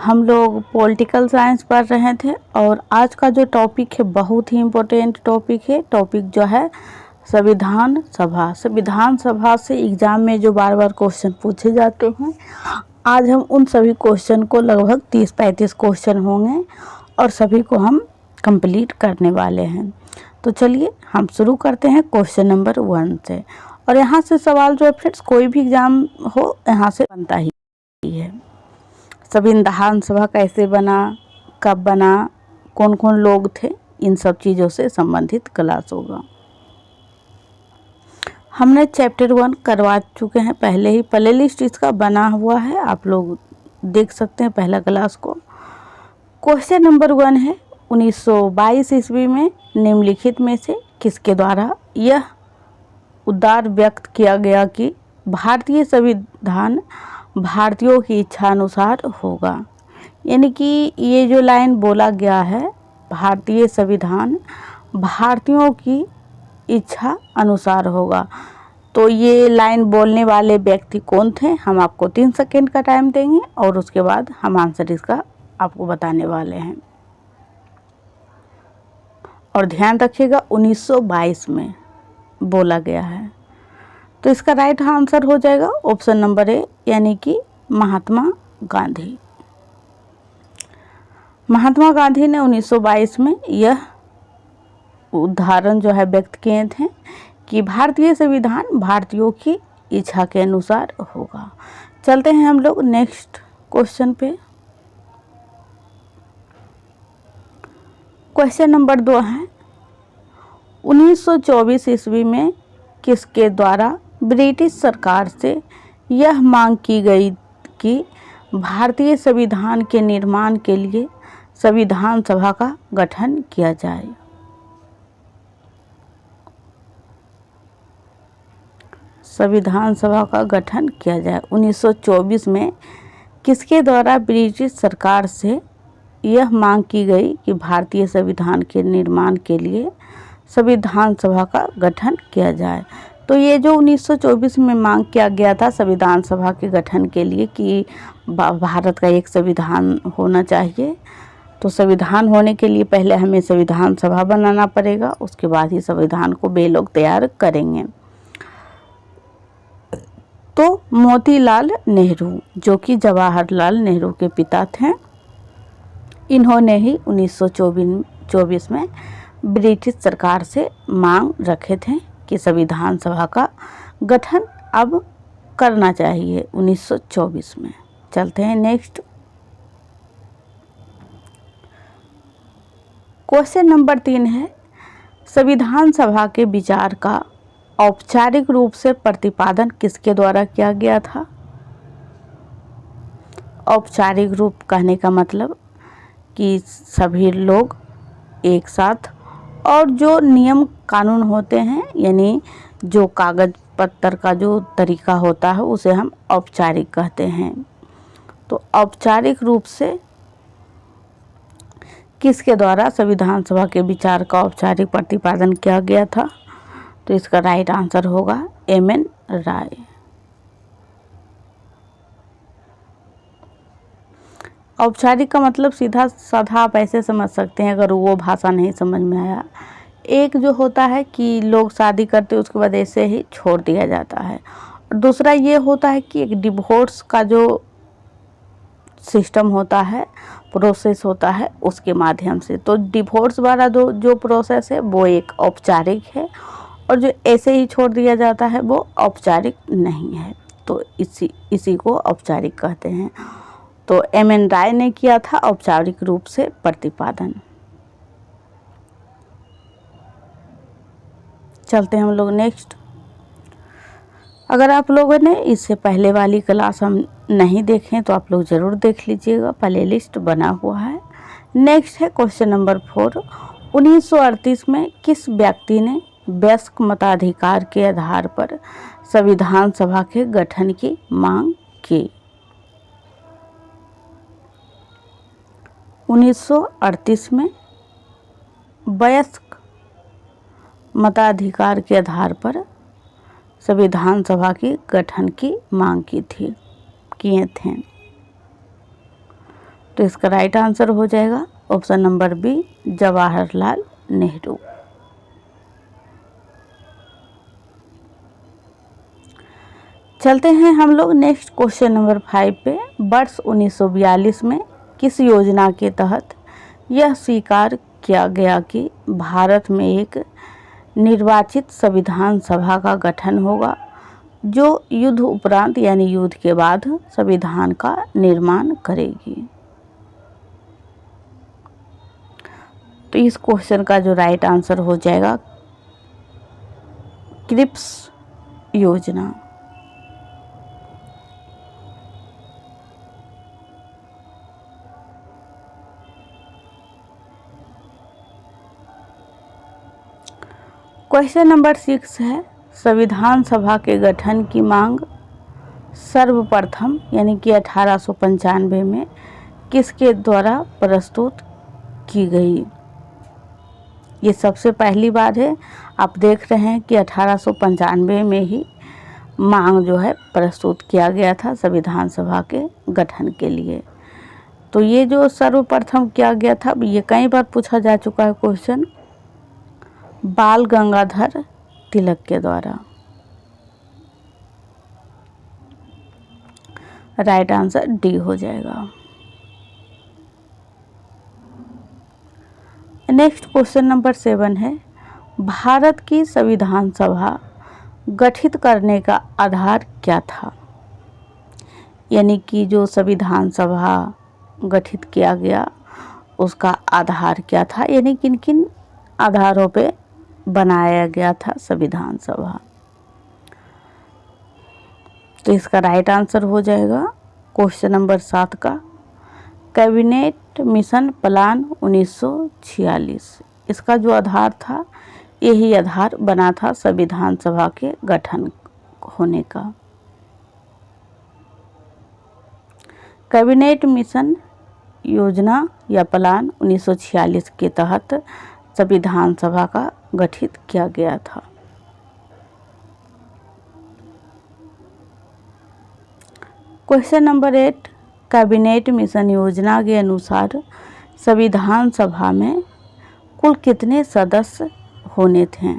हम लोग political science पढ़ रहे थे और आज का जो टॉपिक है बहुत ही इम्पोर्टेंट टॉपिक है। टॉपिक जो है संविधान सभा। संविधान सभा से एग्ज़ाम में जो बार बार क्वेश्चन पूछे जाते हैं, आज हम उन सभी क्वेश्चन को, लगभग 30-35 क्वेश्चन होंगे और सभी को हम कंप्लीट करने वाले हैं। तो चलिए हम शुरू करते हैं क्वेश्चन नंबर 1 से। और यहाँ से सवाल जो है फ्रेंड्स, कोई भी एग्ज़ाम हो यहाँ से बनता ही है। संविधान सभा कैसे बना, कब बना, कौन कौन लोग थे, इन सब चीज़ों से संबंधित क्लास होगा। हमने चैप्टर 1 करवा चुके हैं पहले ही, प्ले लिस्ट इसका बना हुआ है, आप लोग देख सकते हैं पहला क्लास को। क्वेश्चन नंबर 1 है, 1922 ईस्वी में निम्नलिखित में से किसके द्वारा यह उद्गार व्यक्त किया गया कि भारतीय संविधान भारतीयों की इच्छा अनुसार होगा। यानी कि ये जो लाइन बोला गया है, भारतीय संविधान भारतीयों की इच्छा अनुसार होगा, तो ये लाइन बोलने वाले व्यक्ति कौन थे, हम आपको 3 सेकेंड का टाइम देंगे और उसके बाद हम आंसर इसका आपको बताने वाले हैं। और ध्यान रखिएगा 1922 में बोला गया है, तो इसका राइट आंसर हो जाएगा ऑप्शन नंबर ए, यानी कि महात्मा गांधी। महात्मा गांधी ने 1922 में यह उदाहरण जो है व्यक्त किए थे कि भारतीय संविधान भारतीयों की इच्छा के अनुसार होगा। चलते हैं हम लोग नेक्स्ट क्वेश्चन पे। क्वेश्चन नंबर 2 है, 1924 ईस्वी में किसके द्वारा ब्रिटिश सरकार से यह मांग की गई कि भारतीय संविधान के निर्माण के लिए संविधान सभा का गठन किया जाए। संविधान सभा का गठन किया जाए 1924 में किसके द्वारा ब्रिटिश सरकार से यह मांग की गई कि भारतीय संविधान के निर्माण के लिए संविधान सभा का गठन किया जाए। तो ये जो 1924 में मांग किया गया था संविधान सभा के गठन के लिए कि भारत का एक संविधान होना चाहिए, तो संविधान होने के लिए पहले हमें संविधान सभा बनाना पड़ेगा, उसके बाद ही संविधान को वे लोग तैयार करेंगे। तो मोतीलाल नेहरू, जो कि जवाहरलाल नेहरू के पिता थे, इन्होंने ही 1924 में ब्रिटिश सरकार से मांग रखे थे कि संविधान सभा का गठन अब करना चाहिए 1924 में। चलते हैं नेक्स्ट। क्वेश्चन नंबर 3 है, संविधान सभा के विचार का औपचारिक रूप से प्रतिपादन किसके द्वारा किया गया था। औपचारिक रूप कहने का मतलब कि सभी लोग एक साथ, और जो नियम कानून होते हैं, यानी जो कागज पत्तर का जो तरीका होता है उसे हम औपचारिक कहते हैं। तो औपचारिक रूप से किसके द्वारा संविधान सभा के विचार का औपचारिक प्रतिपादन किया गया था, तो इसका राइट आंसर होगा एम.एन. राय। औपचारिक का मतलब सीधा साधा आप ऐसे समझ सकते हैं, अगर वो भाषा नहीं समझ में आया। एक जो होता है कि लोग शादी करते उसके बाद ऐसे ही छोड़ दिया जाता है, और दूसरा ये होता है कि एक डिवोर्स का जो सिस्टम होता है, प्रोसेस होता है, उसके माध्यम से। तो डिवोर्स वाला जो प्रोसेस है वो एक औपचारिक है, और जो ऐसे ही छोड़ दिया जाता है वो औपचारिक नहीं है। तो इसी को औपचारिक कहते हैं। तो एम.एन. राय ने किया था औपचारिक रूप से प्रतिपादन। चलते हैं हम लोग नेक्स्ट। अगर आप लोगों ने इससे पहले वाली क्लास हम नहीं देखें तो आप लोग ज़रूर देख लीजिएगा, प्ले लिस्ट बना हुआ है। नेक्स्ट है क्वेश्चन नंबर 4, 1938 में किस व्यक्ति ने वयस्क मताधिकार के आधार पर संविधान सभा के गठन की मांग की। 1938 में वयस्क मताधिकार के आधार पर संविधान सभा के गठन की मांग किए थे। तो इसका राइट आंसर हो जाएगा option number B, Jawaharlal Nehru. चलते हैं हम लोग नेक्स्ट क्वेश्चन नंबर 5 पे। वर्ष 1942 में किस योजना के तहत यह स्वीकार किया गया कि भारत में एक निर्वाचित संविधान सभा का गठन होगा जो युद्ध उपरांत यानी युद्ध के बाद संविधान का निर्माण करेगी? तो इस क्वेश्चन का जो राइट आंसर हो जाएगा क्रिप्स योजना। क्वेश्चन नंबर 6 है, संविधान सभा के गठन की मांग सर्वप्रथम यानी कि 1895 में किसके द्वारा प्रस्तुत की गई? ये सबसे पहली बार है। आप देख रहे हैं कि 1895 में ही मांग जो है प्रस्तुत किया गया था संविधान सभा के गठन के लिए। तो ये जो सर्वप्रथम किया गया था, ये कई बार पूछा जा चुका है क्वेश्चन, बाल गंगाधर तिलक के द्वारा। राइट आंसर डी हो जाएगा। नेक्स्ट क्वेश्चन नंबर 7 है, भारत की संविधान सभा गठित करने का आधार क्या था? यानी कि जो संविधान सभा गठित किया गया उसका आधार क्या था, यानी किन किन आधारों पे बनाया गया था संविधान सभा? तो इसका राइट आंसर हो जाएगा क्वेश्चन नंबर 7 का कैबिनेट मिशन प्लान 1946। इसका जो आधार था यही आधार बना था संविधान सभा के गठन होने का। कैबिनेट मिशन योजना या प्लान 1946 के तहत संविधान सभा का गठित किया गया था। क्वेश्चन नंबर 8, कैबिनेट मिशन योजना के अनुसार संविधान सभा में कुल कितने सदस्य होने थे?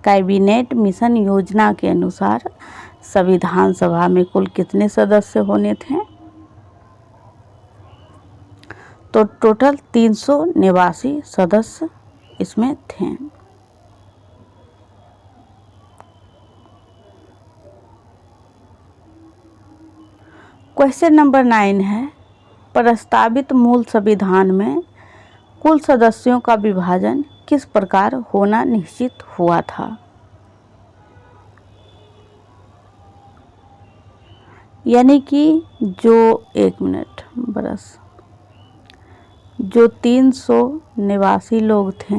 कैबिनेट मिशन योजना के अनुसार संविधान सभा में कुल कितने सदस्य होने थे? तो टोटल 389 सदस्य इसमें थे। क्वेश्चन नंबर 9 है, प्रस्तावित मूल संविधान में कुल सदस्यों का विभाजन किस प्रकार होना निश्चित हुआ था? यानी कि जो 389 लोग थे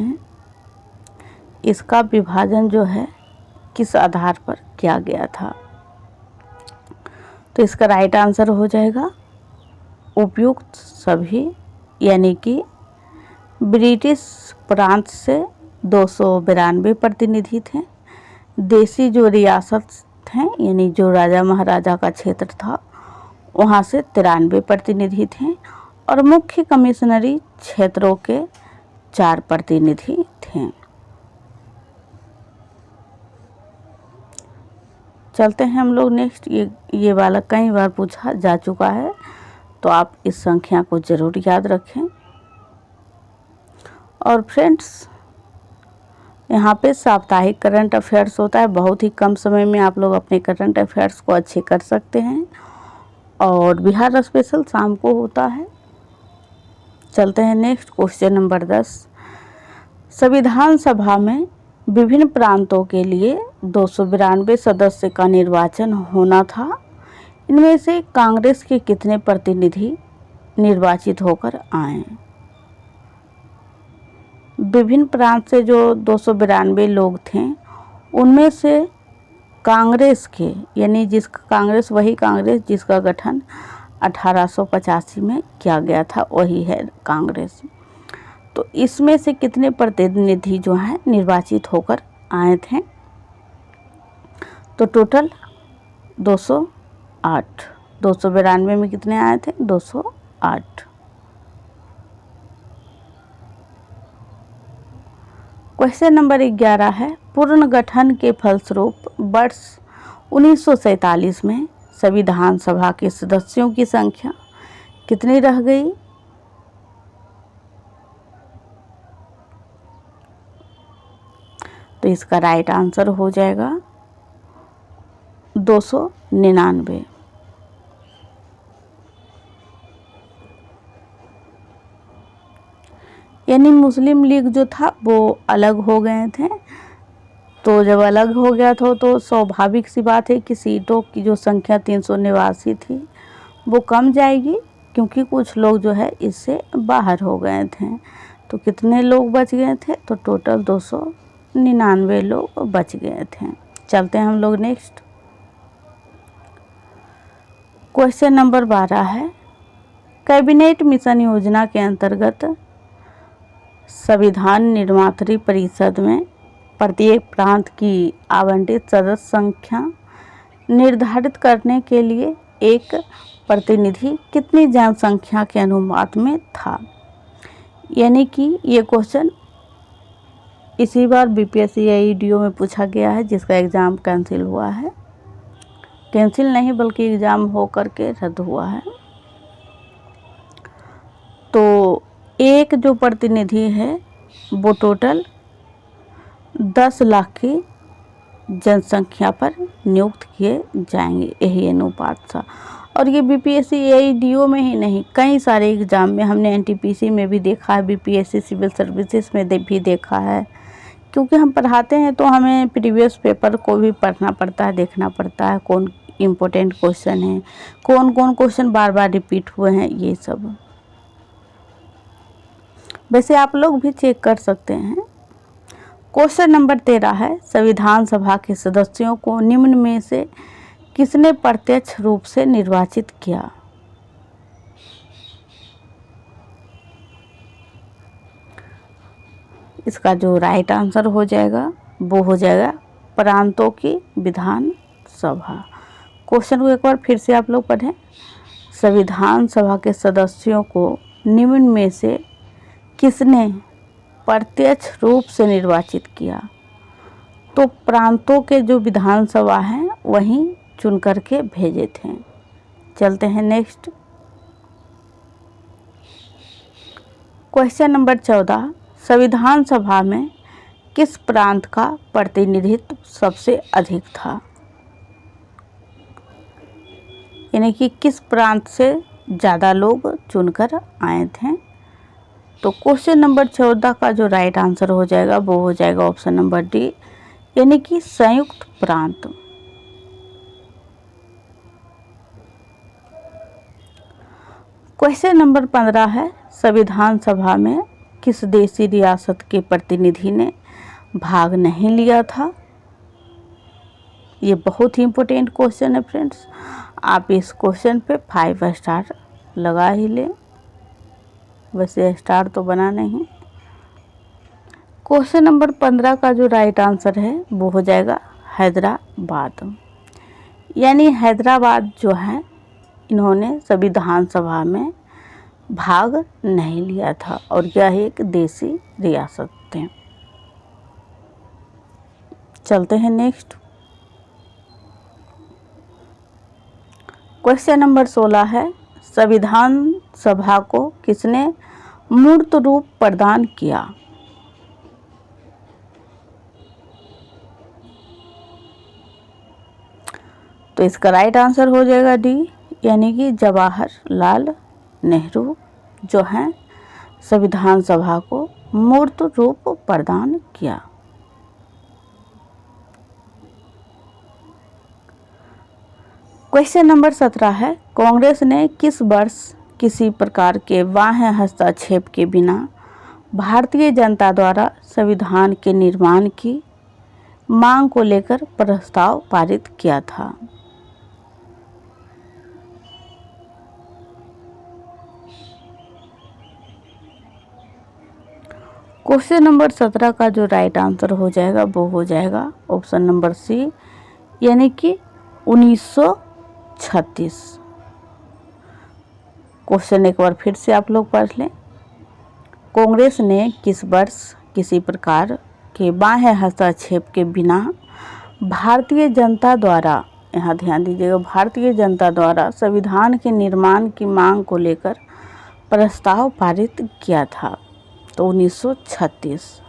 इसका विभाजन जो है किस आधार पर किया गया था? तो इसका राइट आंसर हो जाएगा उपयुक्त सभी, यानी कि ब्रिटिश प्रांत से 292 प्रतिनिधि थे, देसी जो रियासत थे यानी जो राजा महाराजा का क्षेत्र था वहाँ से 93 प्रतिनिधि थे और मुख्य कमिश्नरी क्षेत्रों के 4 प्रतिनिधि थे। चलते हैं हम लोग नेक्स्ट। ये वाला कई बार पूछा जा चुका है तो आप इस संख्या को ज़रूर याद रखें। और फ्रेंड्स, यहाँ पे साप्ताहिक करंट अफेयर्स होता है, बहुत ही कम समय में आप लोग अपने करंट अफेयर्स को अच्छे कर सकते हैं। और बिहार स्पेशल शाम को होता है। चलते हैं नेक्स्ट क्वेश्चन नंबर 10, संविधान सभा में विभिन्न प्रांतों के लिए 292 सदस्य का निर्वाचन होना था। इनमें से कांग्रेस के कितने प्रतिनिधि निर्वाचित होकर आए? विभिन्न प्रांत से जो 292 लोग थे उनमें से कांग्रेस के, यानी कांग्रेस वही कांग्रेस जिसका गठन 1885 में किया गया था, वही है कांग्रेस। तो इसमें से कितने प्रतिनिधि जो हैं निर्वाचित होकर आए थे? तो टोटल 208। 292 में कितने आए थे? 208। 8। क्वेश्चन नंबर 11 है, पुनर्गठन के फलस्वरूप वर्ष 1947 में संविधान सभा के सदस्यों की संख्या कितनी रह गई? तो इसका राइट आंसर हो जाएगा 299। यानी मुस्लिम लीग जो था वो अलग हो गए थे। तो जब अलग हो गया था तो स्वाभाविक सी बात है कि सीटों की जो संख्या 389 थी वो कम जाएगी, क्योंकि कुछ लोग जो है इससे बाहर हो गए थे। तो कितने लोग बच गए थे? तो टोटल 299 लोग बच गए थे। चलते हैं हम लोग नेक्स्ट। क्वेश्चन नंबर 12 है, कैबिनेट मिशन योजना के अंतर्गत संविधान निर्मात्री परिषद में प्रत्येक प्रांत की आवंटित सदस्य संख्या निर्धारित करने के लिए एक प्रतिनिधि कितनी जनसंख्या के अनुपात में था? यानी कि ये क्वेश्चन इसी बार बीपीएससी AEDO में पूछा गया है, जिसका एग्ज़ाम कैंसिल हुआ है। कैंसिल नहीं बल्कि एग्ज़ाम हो करके रद्द हुआ है। तो एक जो प्रतिनिधि है वो टोटल 10 लाख की जनसंख्या पर नियुक्त किए जाएंगे, यही अनुपात था। और ये बीपीएससी AEDO में ही नहीं, कई सारे एग्ज़ाम में हमने एनटीपीसी में भी देखा है, बीपीएससी सिविल सर्विसेज में भी देखा है। क्योंकि हम पढ़ाते हैं तो हमें प्रीवियस पेपर को भी पढ़ना पड़ता है, देखना पड़ता है कौन इम्पोर्टेंट क्वेश्चन है, कौन कौन क्वेश्चन बार बार रिपीट हुए हैं, ये सब। वैसे आप लोग भी चेक कर सकते हैं। क्वेश्चन नंबर 13 है, संविधान सभा के सदस्यों को निम्न में से किसने प्रत्यक्ष रूप से निर्वाचित किया? इसका जो राइट आंसर हो जाएगा वो हो जाएगा प्रांतों की विधान सभा। क्वेश्चन को एक बार फिर से आप लोग पढ़ें। संविधान सभा के सदस्यों को निम्न में से किसने प्रत्यक्ष रूप से निर्वाचित किया? तो प्रांतों के जो विधानसभा हैं वहीं चुन करके भेजे थे। चलते हैं नेक्स्ट। क्वेश्चन नंबर 14, संविधान सभा में किस प्रांत का प्रतिनिधित्व सबसे अधिक था? यानी कि किस प्रांत से ज़्यादा लोग चुनकर आए थे? तो क्वेश्चन नंबर 14 का जो राइट आंसर हो जाएगा वो हो जाएगा ऑप्शन नंबर डी, यानी कि संयुक्त प्रांत। क्वेश्चन नंबर 15 है, संविधान सभा में किस देशी रियासत के प्रतिनिधि ने भाग नहीं लिया था? ये बहुत ही इम्पोर्टेंट क्वेश्चन है फ्रेंड्स, आप इस क्वेश्चन पे 5 स्टार लगा ही लें। वैसे स्टार तो बना नहीं। क्वेश्चन नंबर 15 का जो राइट आंसर है वो हो जाएगा हैदराबाद। यानी हैदराबाद जो है इन्होंने संविधान सभा में भाग नहीं लिया था और यह एक देशी रियासत थे। चलते हैं नेक्स्ट। क्वेश्चन नंबर 16 है, संविधान सभा को किसने मूर्त रूप प्रदान किया? तो इसका राइट आंसर हो जाएगा डी, यानी कि जवाहरलाल नेहरू जो हैं संविधान सभा को मूर्त रूप प्रदान किया। क्वेश्चन नंबर 17 है, कांग्रेस ने किस वर्ष किसी प्रकार के बाह्य हस्तक्षेप के बिना भारतीय जनता द्वारा संविधान के निर्माण की मांग को लेकर प्रस्ताव पारित किया था? क्वेश्चन नंबर 17 का जो राइट आंसर हो जाएगा वो हो जाएगा ऑप्शन नंबर सी, यानी कि 1936। क्वेश्चन एक बार फिर से आप लोग पढ़ लें। कांग्रेस ने किस वर्ष किसी प्रकार के बाह्य हस्तक्षेप के बिना भारतीय जनता द्वारा, यहाँ ध्यान दीजिएगा, भारतीय जनता द्वारा संविधान के निर्माण की मांग को लेकर प्रस्ताव पारित किया था? तो 1936।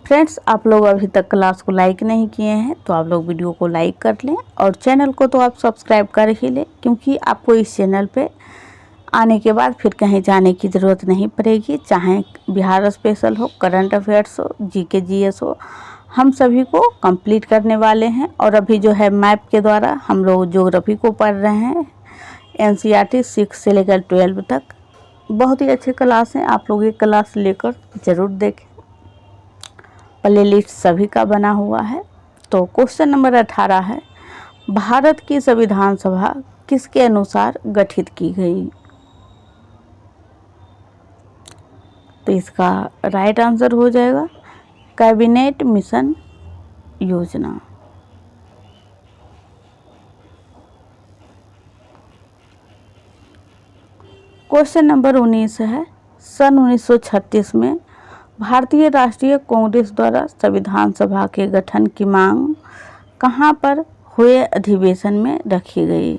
फ्रेंड्स, आप लोग अभी तक क्लास को लाइक नहीं किए हैं तो आप लोग वीडियो को लाइक कर लें और चैनल को तो आप सब्सक्राइब कर ही लें, क्योंकि आपको इस चैनल पे आने के बाद फिर कहीं जाने की ज़रूरत नहीं पड़ेगी। चाहे बिहार स्पेशल हो, करंट अफेयर्स हो, जीके जीएस हो, हम सभी को कंप्लीट करने वाले हैं। और अभी जो है मैप के द्वारा हम लोग ज्योग्राफी को पढ़ रहे हैं, एनसीईआरटी 6 से लेकर 12 तक। बहुत ही अच्छे क्लास हैं, आप लोग ये क्लास लेकर ज़रूर देखें। प्ले लिस्ट सभी का बना हुआ है। तो क्वेश्चन नंबर 18 है, भारत की संविधान सभा किसके अनुसार गठित की गई? तो इसका राइट आंसर हो जाएगा कैबिनेट मिशन योजना। क्वेश्चन नंबर 19 है, सन 1936 में भारतीय राष्ट्रीय कांग्रेस द्वारा संविधान सभा के गठन की मांग कहाँ पर हुए अधिवेशन में रखी गई?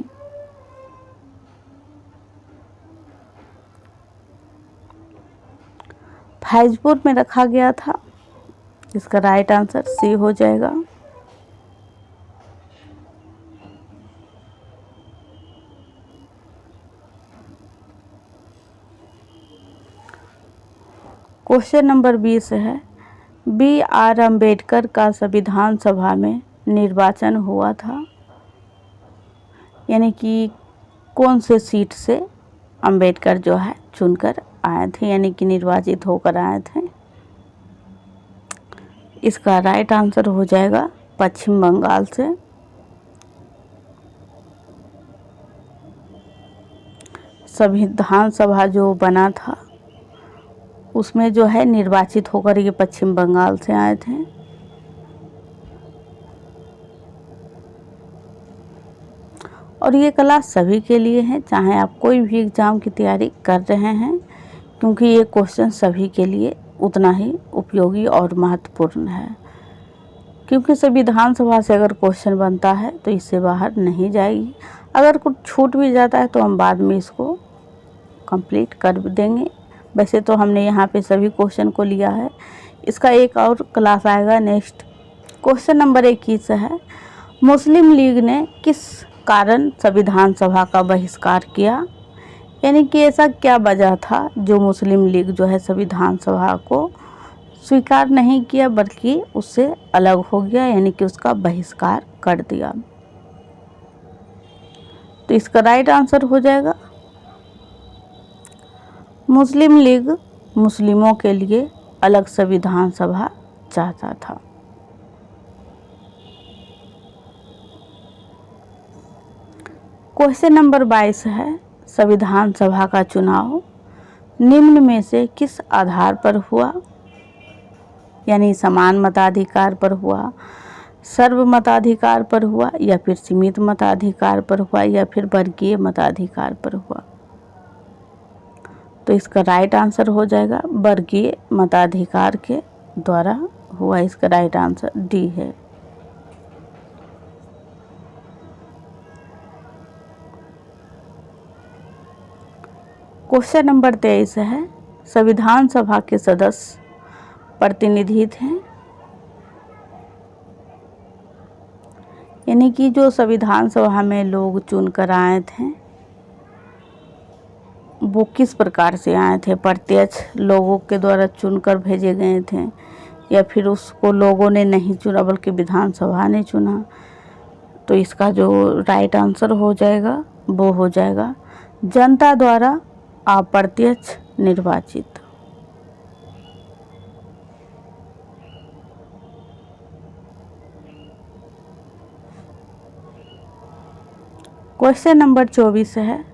फैजपुर में रखा गया था। इसका राइट आंसर सी हो जाएगा। क्वेश्चन नंबर 20 है, BR अम्बेडकर का संविधान सभा में निर्वाचन हुआ था, यानी कि कौन से सीट से अम्बेडकर जो है चुनकर आए थे, यानी कि निर्वाचित होकर आए थे? इसका राइट आंसर हो जाएगा पश्चिम बंगाल से। संविधान सभा जो बना था उसमें जो है निर्वाचित होकर ये पश्चिम बंगाल से आए थे। और ये क्लास सभी के लिए है, चाहे आप कोई भी एग्ज़ाम की तैयारी कर रहे हैं, क्योंकि ये क्वेश्चन सभी के लिए उतना ही उपयोगी और महत्वपूर्ण है। क्योंकि संविधान सभा से अगर क्वेश्चन बनता है तो इससे बाहर नहीं जाएगी। अगर कुछ छूट भी जाता है तो हम बाद में इसको कंप्लीट कर देंगे। वैसे तो हमने यहाँ पे सभी क्वेश्चन को लिया है। इसका एक और क्लास आएगा नेक्स्ट। क्वेश्चन नंबर 21 है, मुस्लिम लीग ने किस कारण संविधान सभा का बहिष्कार किया? यानी कि ऐसा क्या वजह था जो मुस्लिम लीग जो है संविधान सभा को स्वीकार नहीं किया, बल्कि उससे अलग हो गया, यानी कि उसका बहिष्कार कर दिया? तो इसका राइट आंसर हो जाएगा मुस्लिम लीग मुस्लिमों के लिए अलग संविधान सभा चाहता था। क्वेश्चन नंबर 22 है, संविधान सभा का चुनाव निम्न में से किस आधार पर हुआ? यानी समान मताधिकार पर हुआ, सर्व मताधिकार पर हुआ, या फिर सीमित मताधिकार पर हुआ, या फिर वर्गीय मताधिकार पर हुआ? तो इसका राइट आंसर हो जाएगा वर्गीय मताधिकार के द्वारा हुआ। इसका राइट आंसर डी है। क्वेश्चन नंबर 23 है, संविधान सभा के सदस्य प्रतिनिधि थे, यानी कि जो संविधान सभा में लोग चुनकर आए थे वो किस प्रकार से आए थे? प्रत्यक्ष लोगों के द्वारा चुनकर भेजे गए थे, या फिर उसको लोगों ने नहीं चुना बल्कि विधानसभा ने चुना? तो इसका जो राइट आंसर हो जाएगा वो हो जाएगा जनता द्वारा अप्रत्यक्ष निर्वाचित। क्वेश्चन नंबर 24 है,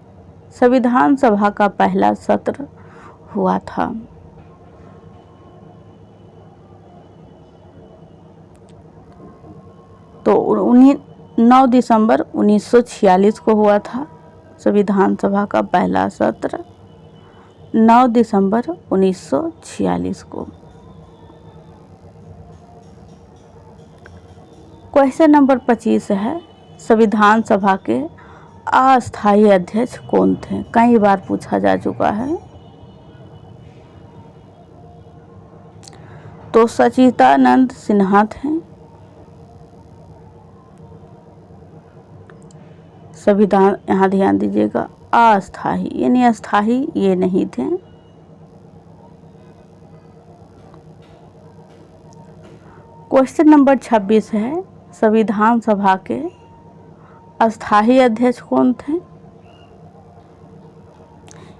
संविधान सभा का पहला सत्र हुआ था। तो 9 दिसंबर 1946 को हुआ था संविधान सभा का पहला सत्र, 9 दिसंबर 1946 को। क्वेश्चन नंबर 25 है, संविधान सभा के अस्थायी अध्यक्ष कौन थे? कई बार पूछा जा चुका है। तो सच्चिदानंद सिन्हा थे। संविधान, यहाँ ध्यान दीजिएगा, अस्थायी यानी अस्थायी ये नहीं थे। क्वेश्चन नंबर 26 है, संविधान सभा के अस्थायी अध्यक्ष कौन थे?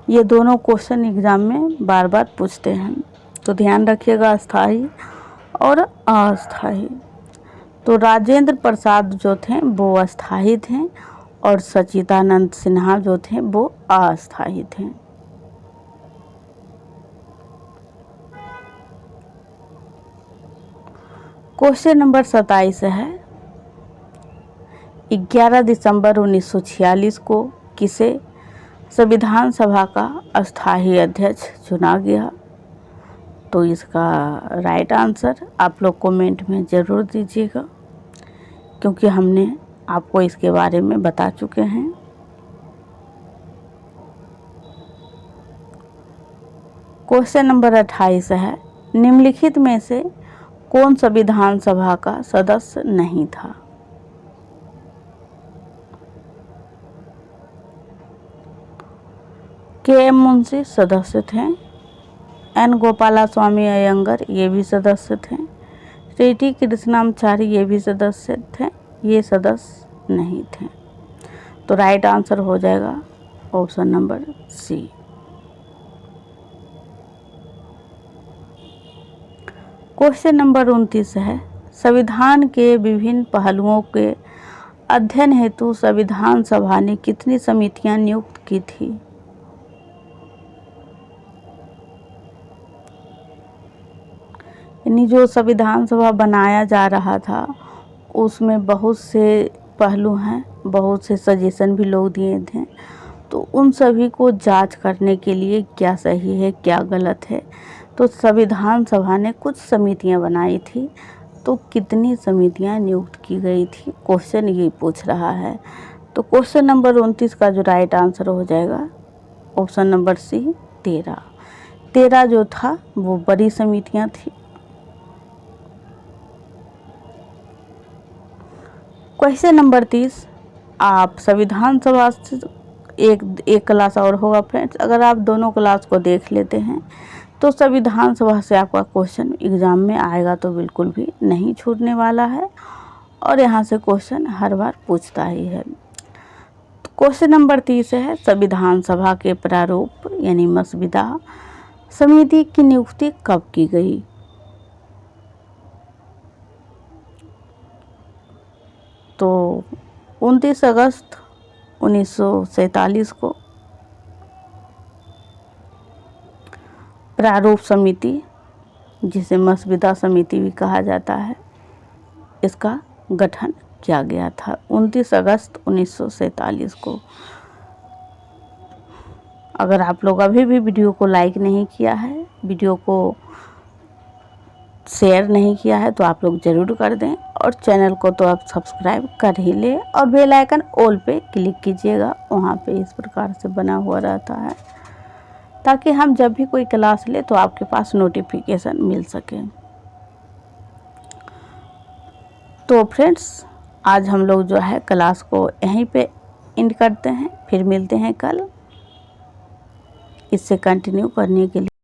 ये दोनों क्वेश्चन एग्जाम में बार बार पूछते हैं, तो ध्यान रखिएगा, अस्थायी और अस्थायी। तो राजेंद्र प्रसाद जो थे वो अस्थायी थे और सच्चिदानंद सिन्हा जो थे वो अस्थायी थे। क्वेश्चन नंबर 27 है, 11 दिसंबर 1946 को किसे संविधान सभा का अस्थायी अध्यक्ष चुना गया? तो इसका राइट आंसर आप लोग कमेंट में ज़रूर दीजिएगा, क्योंकि हमने आपको इसके बारे में बता चुके हैं। क्वेश्चन नंबर 28 है, निम्नलिखित में से कौन संविधान सभा का सदस्य नहीं था? के.एम. मुंशी सदस्य थे, एन. गोपालास्वामी अयंगर ये भी सदस्य थे, टी. कृष्णामाचारी ये भी सदस्य थे, ये सदस्य नहीं थे। तो राइट आंसर हो जाएगा option number C. Question number 29 है, संविधान के विभिन्न पहलुओं के अध्ययन हेतु संविधान सभा ने कितनी समितियां नियुक्त की थी? यानी जो संविधान सभा बनाया जा रहा था उसमें बहुत से पहलू हैं, बहुत से सजेशन भी लोग दिए थे, तो उन सभी को जांच करने के लिए क्या सही है क्या गलत है, तो संविधान सभा ने कुछ समितियां बनाई थी। तो कितनी समितियां नियुक्त की गई थी, क्वेश्चन ये पूछ रहा है। तो क्वेश्चन नंबर 29 का जो राइट आंसर हो जाएगा ऑप्शन नंबर सी, 13। 13 जो था वो बड़ी समितियां थी। क्वेश्चन नंबर 30, आप संविधान सभा से एक क्लास और होगा फ्रेंड्स, अगर आप दोनों क्लास को देख लेते हैं तो संविधान सभा से आपका क्वेश्चन एग्जाम में आएगा तो बिल्कुल भी नहीं छूटने वाला है, और यहाँ से क्वेश्चन हर बार पूछता ही है। क्वेश्चन नंबर 30 है, संविधान सभा के प्रारूप यानी मसविदा समिति की नियुक्ति कब की गई? तो 29 अगस्त 1947 को प्रारूप समिति, जिसे मसविदा समिति भी कहा जाता है, इसका गठन किया गया था 29 अगस्त 1947 को। अगर आप लोग अभी भी वीडियो को लाइक नहीं किया है, वीडियो को शेयर नहीं किया है, तो आप लोग ज़रूर कर दें, और चैनल को तो आप सब्सक्राइब कर ही ले, और बेल आइकन ऑल पे क्लिक कीजिएगा, वहाँ पे इस प्रकार से बना हुआ रहता है, ताकि हम जब भी कोई क्लास ले तो आपके पास नोटिफिकेशन मिल सके। तो फ्रेंड्स, आज हम लोग जो है क्लास को यहीं पे एंड करते हैं, फिर मिलते हैं कल इससे कंटिन्यू करने के लिए।